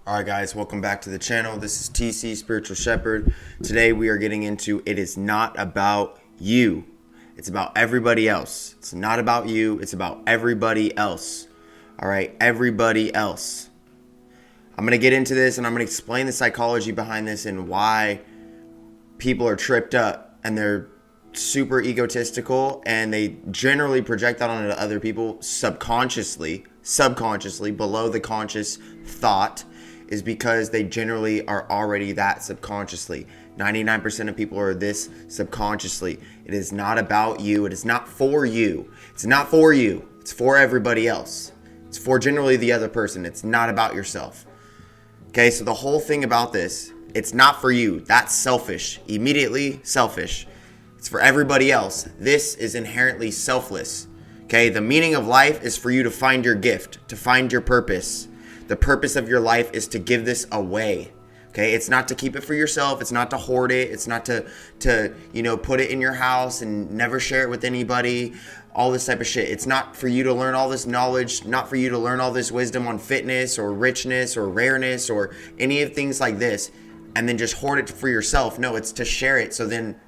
Alright guys, welcome back to the channel. This is TC Spiritual Shepherd. Today we are getting into it is not about you. It's about everybody else. It's not about you. It's about everybody else. Alright, everybody else. I'm going to get into this and I'm going to explain the psychology behind this and why people are tripped up and they're super egotistical and they generally project that onto other people subconsciously, below the conscious thought, is because they generally are already that subconsciously. 99% of people are this subconsciously. It is not about you. It is not for you. It's not for you. It's for everybody else. It's for generally the other person. It's not about yourself. Okay, so the whole thing about this, it's not for you. That's selfish. Immediately selfish. It's for everybody else. This is inherently selfless. Okay, the meaning of life is for you to find your gift, to find your purpose. The purpose of your life is to give this away. Okay, it's not to keep it for yourself. It's not to hoard it. It's not to put it in your house and never share it with anybody. All this type of shit. It's not for you to learn all this knowledge, not for you to learn all this wisdom on fitness or richness or rareness or any of things like this and then just hoard it for yourself. No, it's to share it so then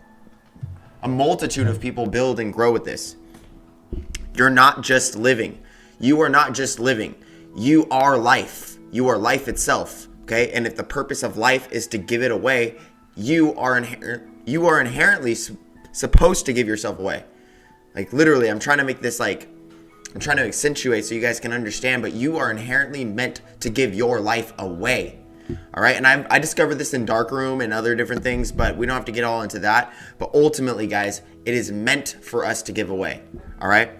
a multitude of people build and grow with this. You're not just living. You are not just living. You are life. You are life itself. Okay? And if the purpose of life is to give it away, you are inherently supposed to give yourself away. Like literally, I'm trying to make this I'm trying to accentuate so you guys can understand, but you are inherently meant to give your life away. All right. And I discovered this in Darkroom and other different things, but we don't have to get all into that. But ultimately, guys, it is meant for us to give away. All right.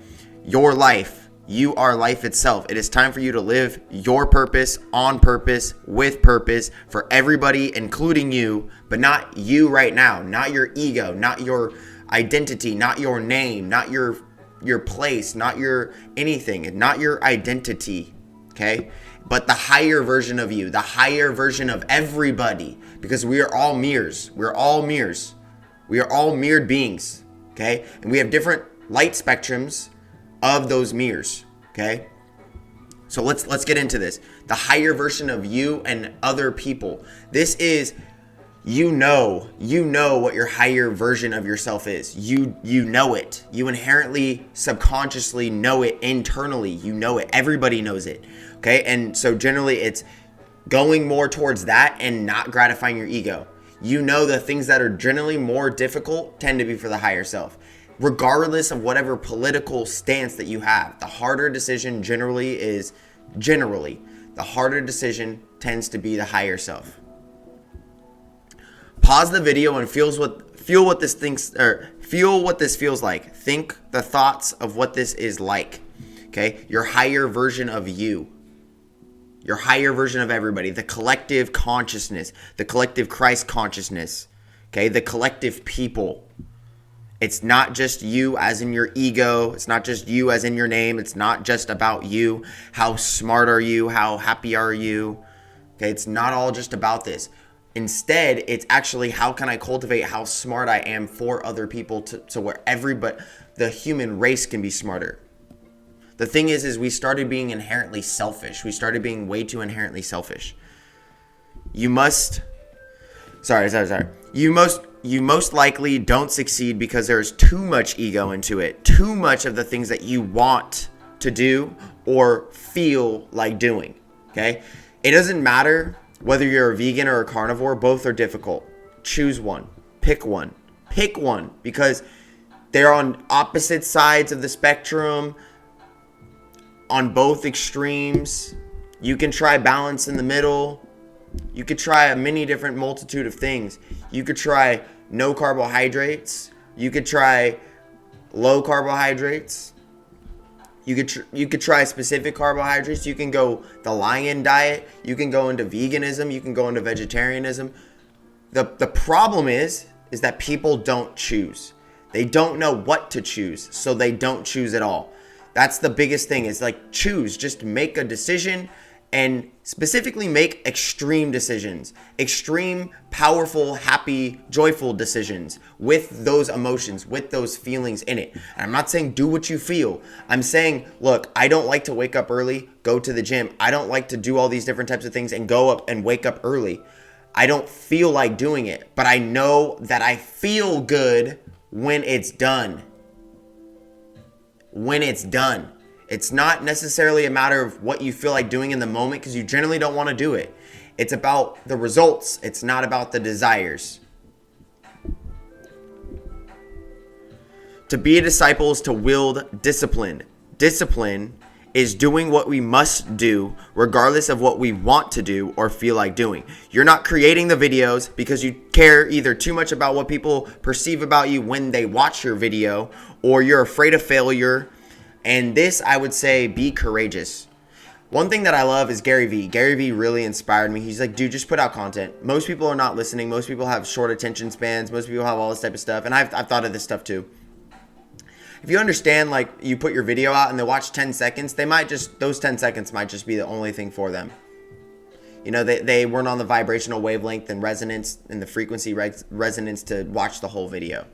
Your life. You are life itself. It is time for you to live your purpose, on purpose, with purpose, for everybody, including you, but not you right now, not your ego, not your identity, not your name, not your place, not your anything, not your identity, okay? But the higher version of you, the higher version of everybody, because we are all mirrors. We're all mirrors. We are all mirrored beings, okay? And we have different light spectrums of those mirrors, okay? So let's get into this. The higher version of you and other people. This is you know what your higher version of yourself is. You know it. You inherently subconsciously know it internally. You know it. Everybody knows it. Okay? And so generally it's going more towards that and not gratifying your ego. You know the things that are generally more difficult tend to be for the higher self. Regardless of whatever political stance that you have, the harder decision the harder decision tends to be the higher self. Pause the video and feel what this feels like. Think the thoughts of what this is like. Okay? Your higher version of you. Your higher version of everybody. The collective consciousness. The collective Christ consciousness. Okay? The collective people. It's not just you as in your ego. It's not just you as in your name. It's not just about you. How smart are you? How happy are you? Okay? It's not all just about this. Instead, it's actually how can I cultivate how smart I am for other people to where the human race can be smarter. The thing is we started being inherently selfish. We started being way too inherently selfish. You most likely don't succeed because there's too much ego into it. Too much of the things that you want to do or feel like doing. Okay? It doesn't matter whether you're a vegan or a carnivore, both are difficult. Choose one. Pick one. Pick one because they're on opposite sides of the spectrum, on both extremes. You can try balance in the middle. You could try a many different multitude of things. You could try no carbohydrates. You could try low carbohydrates. You could try specific carbohydrates. You can go the lion diet. You can go into veganism. You can go into vegetarianism. The problem is that people don't choose. They don't know what to choose, so they don't choose at all. That's the biggest thing is like choose. Just make a decision and specifically make extreme decisions, extreme, powerful, happy, joyful decisions with those emotions, with those feelings in it. And I'm not saying do what you feel. I'm saying, look, I don't like to wake up early, go to the gym. I don't like to do all these different types of things and go up and wake up early. I don't feel like doing it, but I know that I feel good when it's done. When it's done. It's not necessarily a matter of what you feel like doing in the moment, because you generally don't want to do it. It's about the results. It's not about the desires. To be a disciple is to wield discipline. Discipline is doing what we must do regardless of what we want to do or feel like doing. You're not creating the videos because you care either too much about what people perceive about you when they watch your video, or you're afraid of failure. And this, I would say, be courageous. One thing that I love is Gary Vee. Gary Vee really inspired me. He's like, dude, just put out content. Most people are not listening. Most people have short attention spans. Most people have all this type of stuff. And I've thought of this stuff too. If you understand, like, you put your video out and they watch 10 seconds, those 10 seconds might just be the only thing for them. You know, they weren't on the vibrational wavelength and resonance and the frequency resonance to watch the whole video.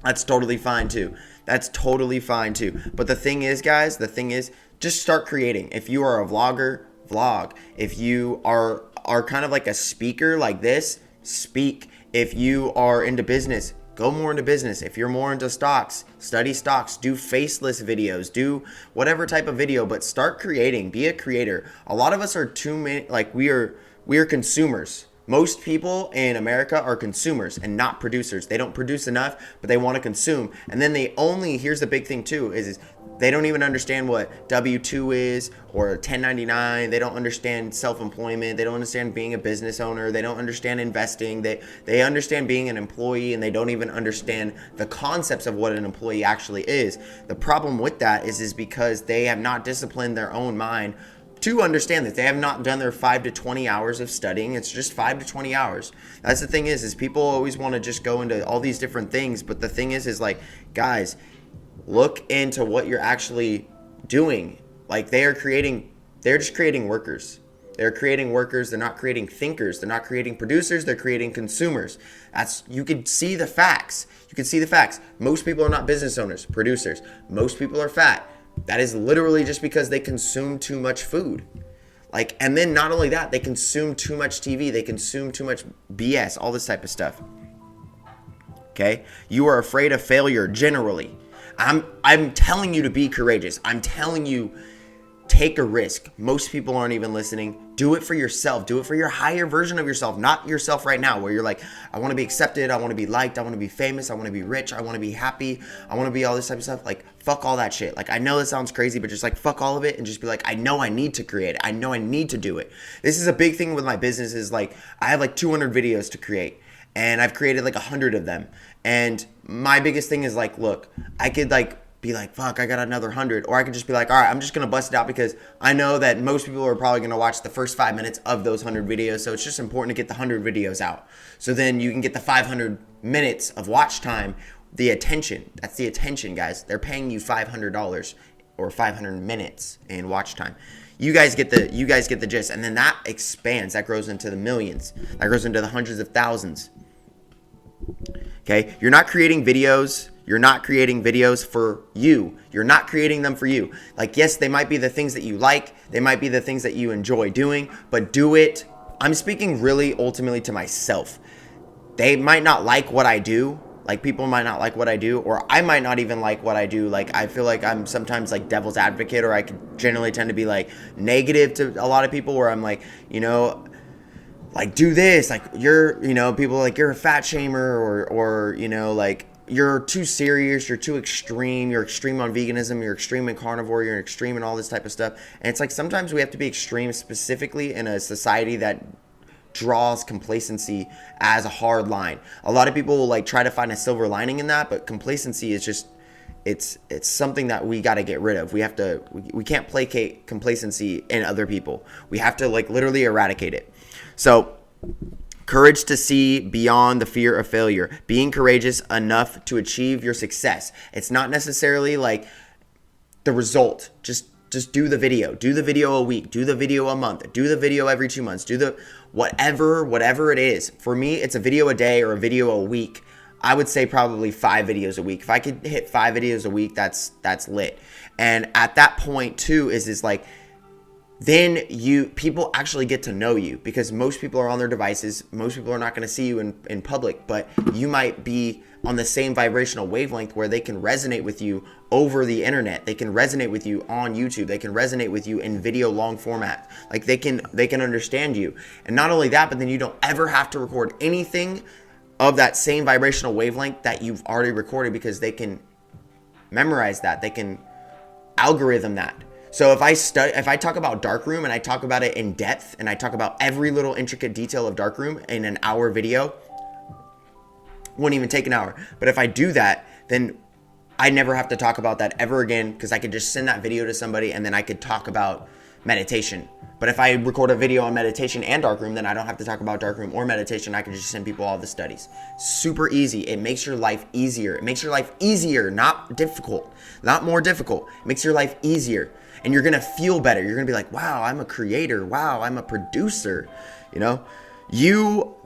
That's totally fine too. That's totally fine too. But the thing is, guys, just start creating. If you are a vlogger, vlog. If you are kind of like a speaker like this, speak. If you are into business, go more into business. If you're more into stocks, study stocks, do faceless videos, do whatever type of video, but start creating. Be a creator. A lot of us are too many, like we are consumers. Most people in America are consumers and not producers. They don't produce enough, but they want to consume. And then here's the big thing too, is they don't even understand what W-2 is or 1099. They don't understand self-employment. They don't understand being a business owner. They don't understand investing. They understand being an employee, and they don't even understand the concepts of what an employee actually is. The problem with that is because they have not disciplined their own mind to understand that. They have not done their 5 to 20 hours of studying. It's just 5 to 20 hours. That's the thing is people always want to just go into all these different things. But the thing is like, guys, look into what you're actually doing. Like they're just creating workers. They're creating workers. They're not creating thinkers. They're not creating producers. They're creating consumers. You could see the facts. Most people are not business owners, producers. Most people are fat. That is literally just because they consume too much food. And then not only that, they consume too much TV. They consume too much BS, all this type of stuff. Okay? You are afraid of failure generally. I'm telling you to be courageous. I'm telling you, take a risk. Most people aren't even listening. Do it for yourself. Do it for your higher version of yourself, not yourself right now, where you're like, I want to be accepted. I want to be liked. I want to be famous. I want to be rich. I want to be happy. I want to be all this type of stuff. Like, fuck all that shit. Like, I know this sounds crazy, but just like, fuck all of it and just be like, I know I need to create it. I know I need to do it. This is a big thing with my business is like, I have like 200 videos to create, and I've created like 100 of them. And my biggest thing is like, look, I could like be like, fuck, I got another 100. Or I could just be like, all right, I'm just going to bust it out because I know that most people are probably going to watch the first 5 minutes of those 100 videos. So it's just important to get the 100 videos out. So then you can get the 500 minutes of watch time, the attention. That's the attention, guys. They're paying you $500 or 500 minutes in watch time. You guys get the gist. And then that expands. That grows into the millions. That grows into the hundreds of thousands. Okay? You're not creating videos for you. You're not creating them for you. Like, yes, they might be the things that you like. They might be the things that you enjoy doing, but do it. I'm speaking really ultimately to myself. They might not like what I do. Like, people might not like what I do, or I might not even like what I do. Like, I feel like I'm sometimes like devil's advocate, or I could generally tend to be like negative to a lot of people, where I'm like, you know, like, do this, like, you're, you know, people are like, you're a fat shamer, or, you know, like, you're too serious, you're too extreme, you're extreme on veganism, you're extreme in carnivore, you're extreme in all this type of stuff. And it's like, sometimes we have to be extreme, specifically in a society that draws complacency as a hard line. A lot of people will like try to find a silver lining in that, but complacency is just, it's something that we got to get rid of. We can't placate complacency in other people. We have to like literally eradicate it. So, courage to see beyond the fear of failure. Being courageous enough to achieve your success. It's not necessarily like the result. Just Just do the video. Do the video a week. Do the video a month. Do the video every 2 months. Do the whatever it is. For me, it's a video a day or a video a week. I would say probably 5 videos a week. If I could hit 5 videos a week, that's lit. And at that point too is like, then people actually get to know you, because most people are on their devices. Most people are not going to see you in public, but you might be on the same vibrational wavelength where they can resonate with you over the internet. They can resonate with you on YouTube. They can resonate with you in video long format. Like they can understand you. And not only that, but then you don't ever have to record anything of that same vibrational wavelength that you've already recorded, because they can memorize that. They can algorithm that. So if I talk about Darkroom and I talk about it in depth and I talk about every little intricate detail of Darkroom in an hour video, wouldn't even take an hour. But if I do that, then I never have to talk about that ever again, because I could just send that video to somebody and then I could talk about meditation. But if I record a video on meditation and Darkroom, then I don't have to talk about Darkroom or meditation. I can just send people all the studies. Super easy. It makes your life easier. It makes your life easier, not difficult, not more difficult. It makes your life easier. And you're going to feel better. You're going to be like, wow, I'm a creator. Wow, I'm a producer. You know,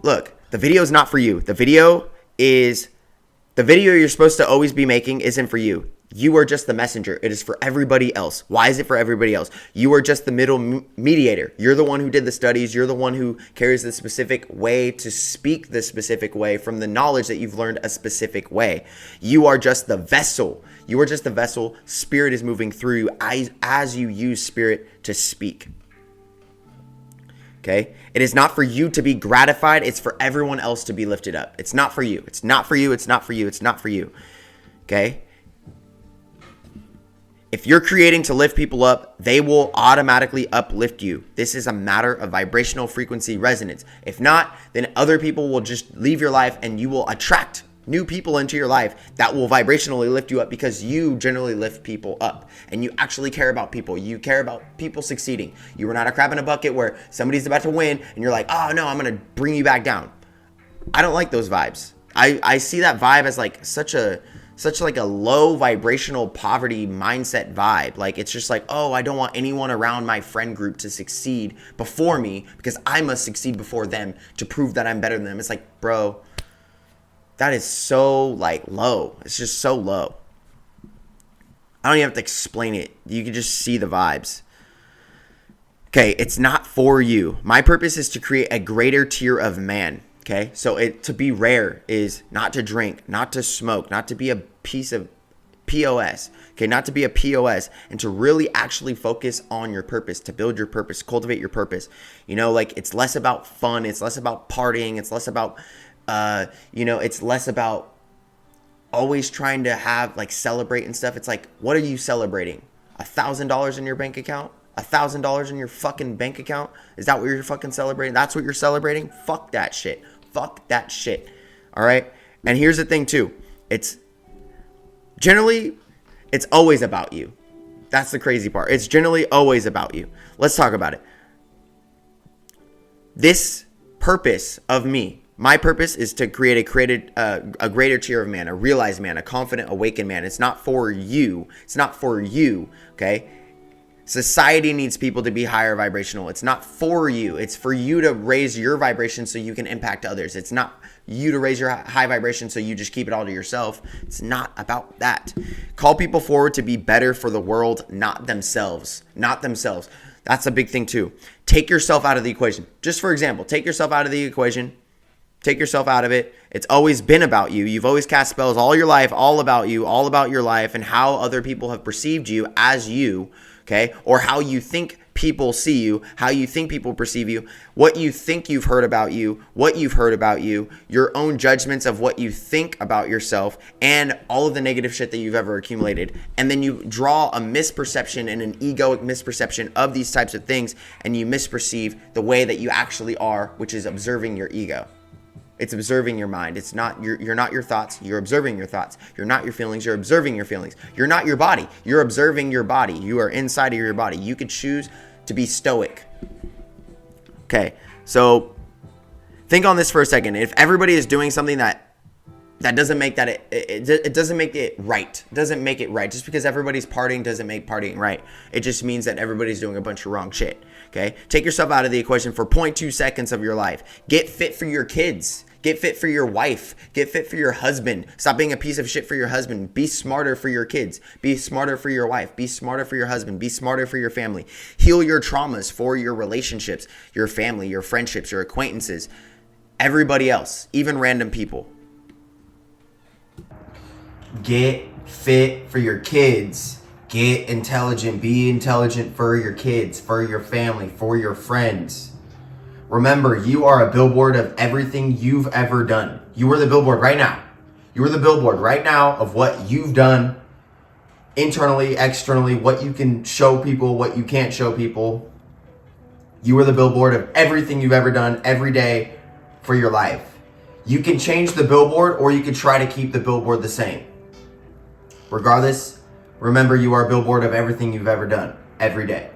look, the video is not for you. The video you're supposed to always be making isn't for you. You are just the messenger. It is for everybody else. Why is it for everybody else? You are just the middle mediator. You're the one who did the studies. You're the one who carries the specific way to speak the specific way from the knowledge that you've learned a specific way. You are just the vessel. You are just the vessel. Spirit is moving through you as you use spirit to speak. Okay? It is not for you to be gratified. It's for everyone else to be lifted up. It's not for you. It's not for you. It's not for you. It's not for you. Okay? If you're creating to lift people up, they will automatically uplift you. This is a matter of vibrational frequency resonance. If not, then other people will just leave your life and you will attract new people into your life that will vibrationally lift you up, because you generally lift people up and you actually care about people. You care about people succeeding. You are not a crab in a bucket where somebody's about to win and you're like, oh no, I'm going to bring you back down. I don't like those vibes. I see that vibe as like such a low vibrational poverty mindset vibe. Like it's just like, oh, I don't want anyone around my friend group to succeed before me because I must succeed before them to prove that I'm better than them. It's like, bro, that is so like low. It's just so low. I don't even have to explain it. You can just see the vibes. Okay, it's not for you. My purpose is to create a greater tier of man. Okay, so to be rare is not to drink, not to smoke, not to be a piece of POS. Okay, not to be a POS, and to really actually focus on your purpose, to build your purpose, cultivate your purpose. You know, like it's less about fun, it's less about partying, it's less about, it's less about always trying to have like celebrate and stuff. It's like, what are you celebrating? $1,000 in your bank account? $1,000 in your fucking bank account? Is that what you're fucking celebrating? That's what you're celebrating? Fuck that shit. Fuck that shit. All right. And here's the thing too. It's always about you. That's the crazy part. It's generally always about you. Let's talk about it. This purpose of me, my purpose is to create a greater tier of man, a realized man, a confident, awakened man. It's not for you. It's not for you. Okay. Society needs people to be higher vibrational. It's not for you. It's for you to raise your vibration so you can impact others. It's not you to raise your high vibration so you just keep it all to yourself. It's not about that. Call people forward to be better for the world, not themselves. Not themselves. That's a big thing too. Take yourself out of the equation. Just for example, take yourself out of the equation. Take yourself out of it. It's always been about you. You've always cast spells all your life, all about you, all about your life and how other people have perceived you as you. Okay, or how you think people see you, how you think people perceive you, what you think you've heard about you, what you've heard about you, your own judgments of what you think about yourself, and all of the negative shit that you've ever accumulated. And then you draw a misperception and an egoic misperception of these types of things, and you misperceive the way that you actually are, which is observing your ego. It's observing your mind. It's not you're not your thoughts. You're observing your thoughts. You're not your feelings. You're observing your feelings. You're not your body. You're observing your body. You are inside of your body. You could choose to be stoic. Okay, so think on this for a second. If everybody is doing something that that doesn't make that it doesn't make it right. It doesn't make it right. Just because everybody's partying doesn't make partying right. It just means that everybody's doing a bunch of wrong shit. Okay? Take yourself out of the equation for 0.2 seconds of your life. Get fit for your kids. Get fit for your wife. Get fit for your husband. Stop being a piece of shit for your husband. Be smarter for your kids. Be smarter for your wife. Be smarter for your husband. Be smarter for your family. Heal your traumas for your relationships, your family, your friendships, your acquaintances, everybody else, even random people. Get fit for your kids. Get intelligent. Be intelligent for your kids, for your family, for your friends. Remember, you are a billboard of everything you've ever done. You are the billboard right now. You are the billboard right now of what you've done internally, externally, what you can show people, what you can't show people. You are the billboard of everything you've ever done every day for your life. You can change the billboard, or you can try to keep the billboard the same. Regardless, remember, you are a billboard of everything you've ever done every day.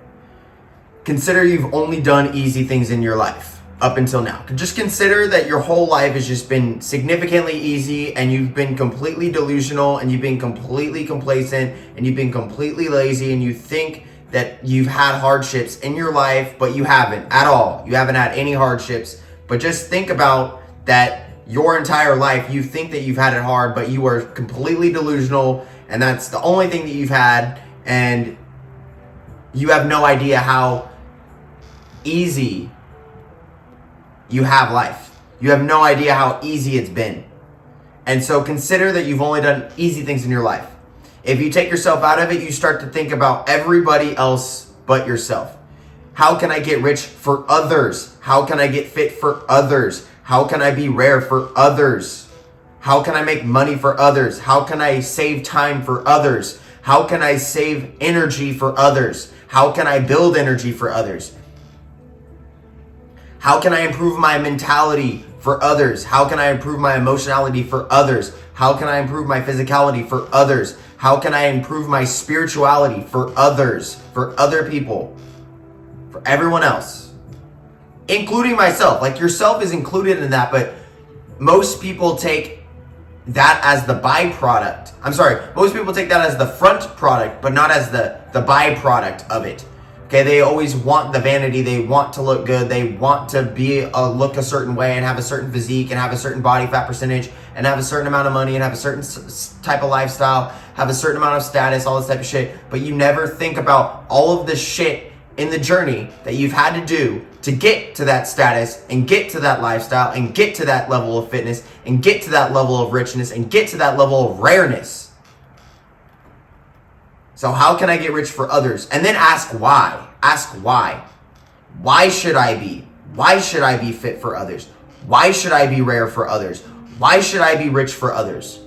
Consider you've only done easy things in your life up until now. Just consider that your whole life has just been significantly easy, and you've been completely delusional, and you've been completely complacent, and you've been completely lazy, and you think that you've had hardships in your life, but you haven't at all. You haven't had any hardships. But just think about that your entire life. You think that you've had it hard, but you are completely delusional, and that's the only thing that you've had, and you have no idea how easy you have life. You have no idea how easy it's been. And so consider that you've only done easy things in your life. If you take yourself out of it, you start to think about everybody else but yourself. How can I get rich for others? How can I get fit for others? How can I be rare for others? How can I make money for others? How can I save time for others? How can I save energy for others? How can I build energy for others? How can I improve my mentality for others? How can I improve my emotionality for others? How can I improve my physicality for others? How can I improve my spirituality for others, for other people, for everyone else, including myself? Like, yourself is included in that, but most people take that as the byproduct. Most people take that as the front product, but not as the byproduct of it. Okay, they always want the vanity. They want to look good. They want to look a certain way and have a certain physique and have a certain body fat percentage and have a certain amount of money and have a certain type of lifestyle, have a certain amount of status, all this type of shit. But you never think about all of the shit in the journey that you've had to do to get to that status and get to that lifestyle and get to that level of fitness and get to that level of richness and get to that level of rareness. So how can I get rich for others? And then ask why. Ask why. Why should I be? Why should I be fit for others? Why should I be rare for others? Why should I be rich for others?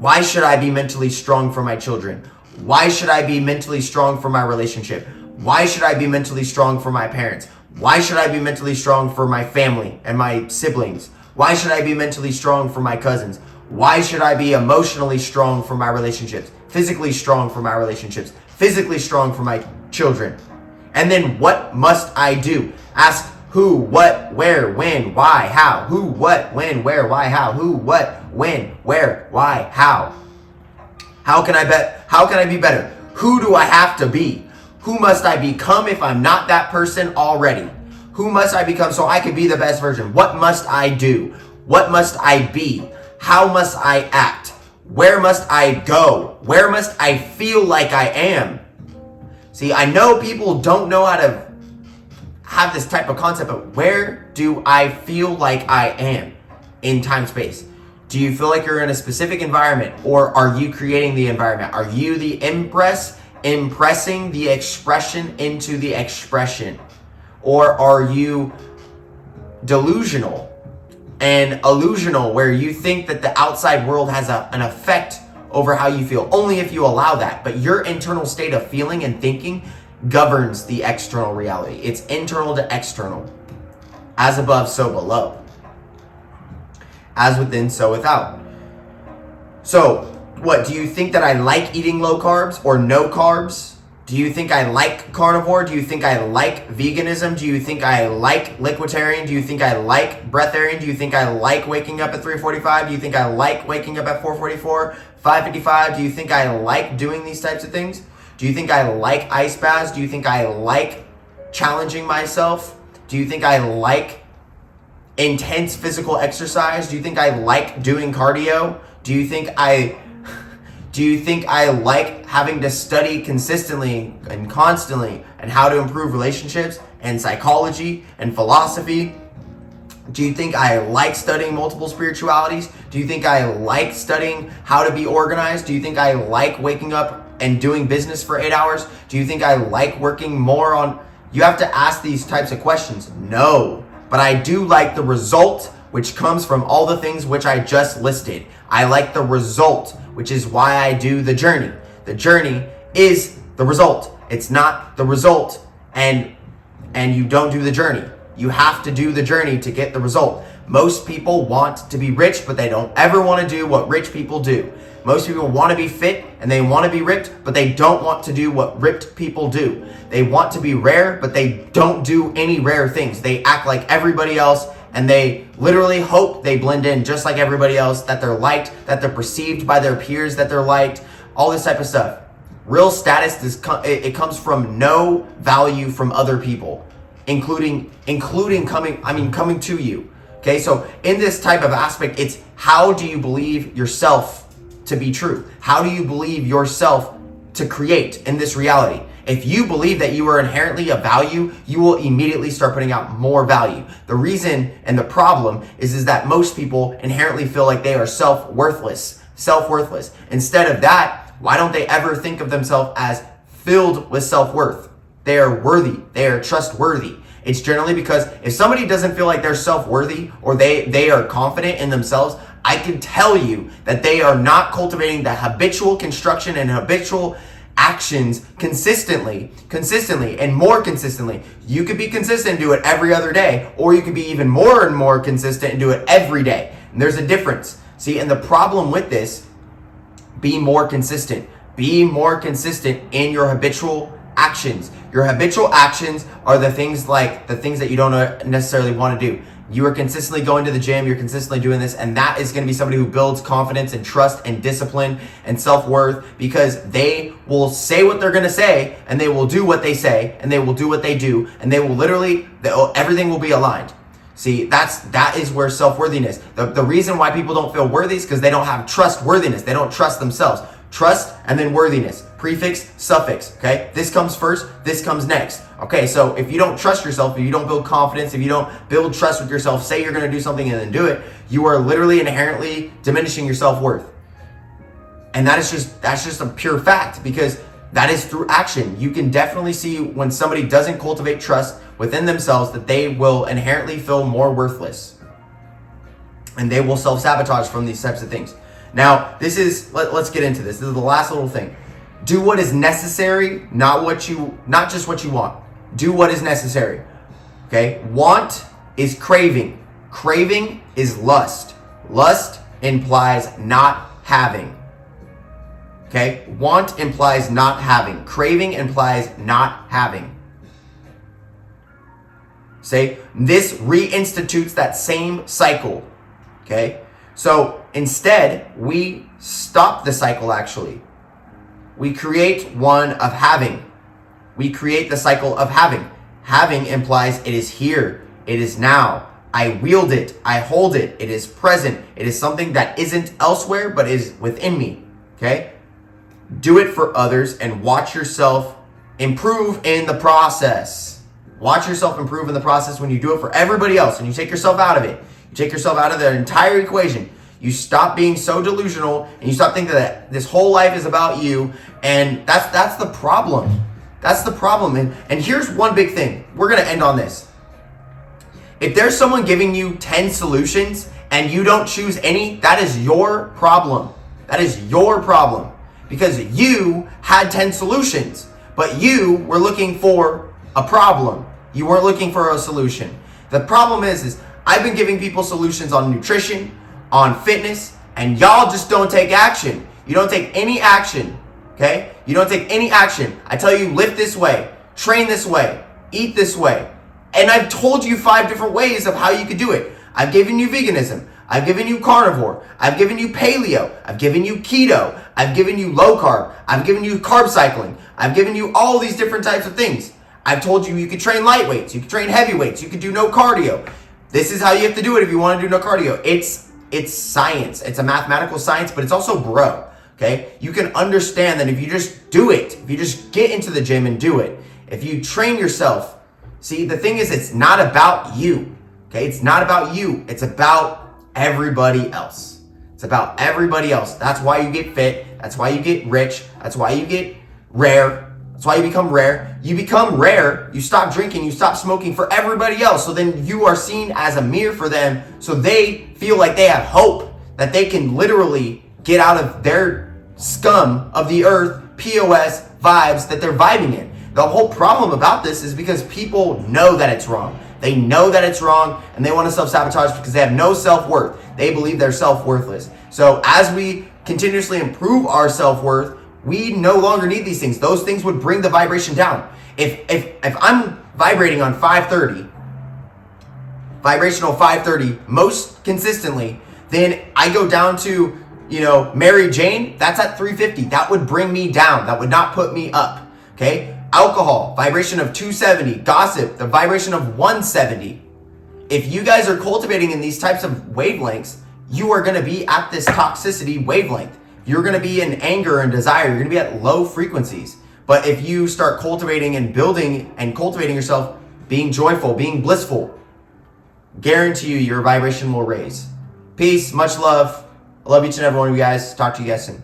Why should I be mentally strong for my children? Why should I be mentally strong for my relationship? Why should I be mentally strong for my parents? Why should I be mentally strong for my family and my siblings? Why should I be mentally strong for my cousins? Why should I be emotionally strong for my relationships? Physically strong for my relationships? Physically strong for my children? And then what must I do? Ask who, what, where, when, why, how. Who, what, when, where, why, how. Who, what, when, where, why, how. How can I be better? Who do I have to be? Who must I become if I'm not that person already? Who must I become so I can be the best version? What must I do? What must I be? How must I act? Where must I go? Where must I feel like I am? See, I know people don't know how to have this type of concept, but where do I feel like I am in time space? Do you feel like you're in a specific environment, or are you creating the environment? Are you the impressing the expression into the expression? Or are you delusional and illusional, where you think that the outside world has an effect over how you feel, only if you allow that? But your internal state of feeling and thinking governs the external reality. It's internal to external. As above, so below. As within, so without. So, what, do you think that I like eating low carbs or no carbs? Do you think I like carnivore? Do you think I like veganism? Do you think I like liquiditarian? Do you think I like breatharian? Do you think I like waking up at 3:45? Do you think I like waking up at 4:44, 5:55? Do you think I like doing these types of things? Do you think I like ice baths? Do you think I like challenging myself? Do you think I like intense physical exercise? Do you think I like doing cardio? Do you think I like having to study consistently and constantly and how to improve relationships and psychology and philosophy? Do you think I like studying multiple spiritualities? Do you think I like studying how to be organized? Do you think I like waking up and doing business for 8 hours? Do you think I like working more on... You have to ask these types of questions. No, but I do like the result, which comes from all the things which I just listed. I like the result, which is why I do the journey. The journey is the result. It's not the result and you don't do the journey. You have to do the journey to get the result. Most people want to be rich, but they don't ever want to do what rich people do. Most people want to be fit and they want to be ripped, but they don't want to do what ripped people do. They want to be rare, but they don't do any rare things. They act like everybody else and they literally hope they blend in just like everybody else, that they're liked, that they're perceived by their peers, that they're liked, all this type of stuff. Real status, it comes from no value from other people, including coming to you. Okay, so in this type of aspect, it's how do you believe yourself to be true? How do you believe yourself to create in this reality? If you believe that you are inherently of value, you will immediately start putting out more value. The reason and the problem is that most people inherently feel like they are self-worthless. Instead of that, why don't they ever think of themselves as filled with self-worth? They are worthy. They are trustworthy. It's generally because if somebody doesn't feel like they're self-worthy or they are confident in themselves, I can tell you that they are not cultivating the habitual construction and habitual actions consistently and more consistently. You could be consistent and do it every other day, or you could be even more and more consistent and do it every day. And there's a difference. See, and the problem with this, be more consistent. Be more consistent in your habitual actions. Your habitual actions are the things that you don't necessarily want to do. You are consistently going to the gym, you're consistently doing this, and that is going to be somebody who builds confidence and trust and discipline and self-worth, because they will say what they're going to say and they will do what they say and they will do what they do, and they will literally, everything will be aligned. See, that is where self-worthiness, the reason why people don't feel worthy is because they don't have trustworthiness. They don't trust themselves. Trust and then worthiness. Prefix, suffix, okay? This comes first, this comes next. Okay, so if you don't trust yourself, if you don't build confidence, if you don't build trust with yourself, say you're gonna do something and then do it, you are literally inherently diminishing your self-worth. And that's just a pure fact, because that is through action. You can definitely see when somebody doesn't cultivate trust within themselves that they will inherently feel more worthless. And they will self-sabotage from these types of things. Now, let's get into this. This is the last little thing. Do what is necessary, not just what you want. Do what is necessary. Okay? Want is craving. Craving is lust. Lust implies not having. Okay? Want implies not having. Craving implies not having. Say, this reinstitutes that same cycle. Okay? So instead, we stop the cycle actually. We create one of having. We create the cycle of having. Having implies it is here. It is now. I wield it. I hold it. It is present. It is something that isn't elsewhere but is within me. Okay? Do it for others and watch yourself improve in the process. Watch yourself improve in the process when you do it for everybody else and you take yourself out of it. You take yourself out of the entire equation. You stop being so delusional and you stop thinking that this whole life is about you. And that's the problem. That's the problem. And here's one big thing. We're going to end on this. If there's someone giving you 10 solutions and you don't choose any, that is your problem. That is your problem. Because you had 10 solutions, but you were looking for a problem. You weren't looking for a solution. The problem is I've been giving people solutions on nutrition, on fitness, and y'all just don't take action. You don't take any action, Okay? You don't take any action. I tell you, lift this way, train this way, eat this way. And I've told you 5 different ways of how you could do it. I've given you veganism. I've given you carnivore. I've given you paleo. I've given you keto. I've given you low carb. I've given you carb cycling. I've given you all these different types of things. I've told you could train light weights. You could train heavy weights. You could do no cardio. This is how you have to do it if you want to do no cardio. It's science. It's a mathematical science, but it's also bro. Okay? You can understand that if you just do it, if you just get into the gym and do it, if you train yourself, see, the thing is, it's not about you. Okay? It's not about you. It's about everybody else. It's about everybody else. That's why you get fit. That's why you get rich. That's why you get rare. That's why you become rare. You become rare. You stop drinking. You stop smoking for everybody else. So then you are seen as a mirror for them. So they feel like they have hope that they can literally get out of their scum of the earth, POS vibes that they're vibing in. The whole problem about this is because people know that it's wrong. They know that it's wrong and they want to self-sabotage because they have no self-worth. They believe they're self-worthless. So as we continuously improve our self-worth, we no longer need these things. Those things would bring the vibration down. If I'm vibrating on 530, vibrational 530 most consistently, then I go down to, Mary Jane, that's at 350. That would bring me down. That would not put me up. Okay? Alcohol, vibration of 270. Gossip, the vibration of 170. If you guys are cultivating in these types of wavelengths, you are going to be at this toxicity wavelength. You're going to be in anger and desire. You're going to be at low frequencies. But if you start cultivating and building and cultivating yourself, being joyful, being blissful, guarantee you your vibration will raise. Peace, much love. I love each and every one of you guys. Talk to you guys soon.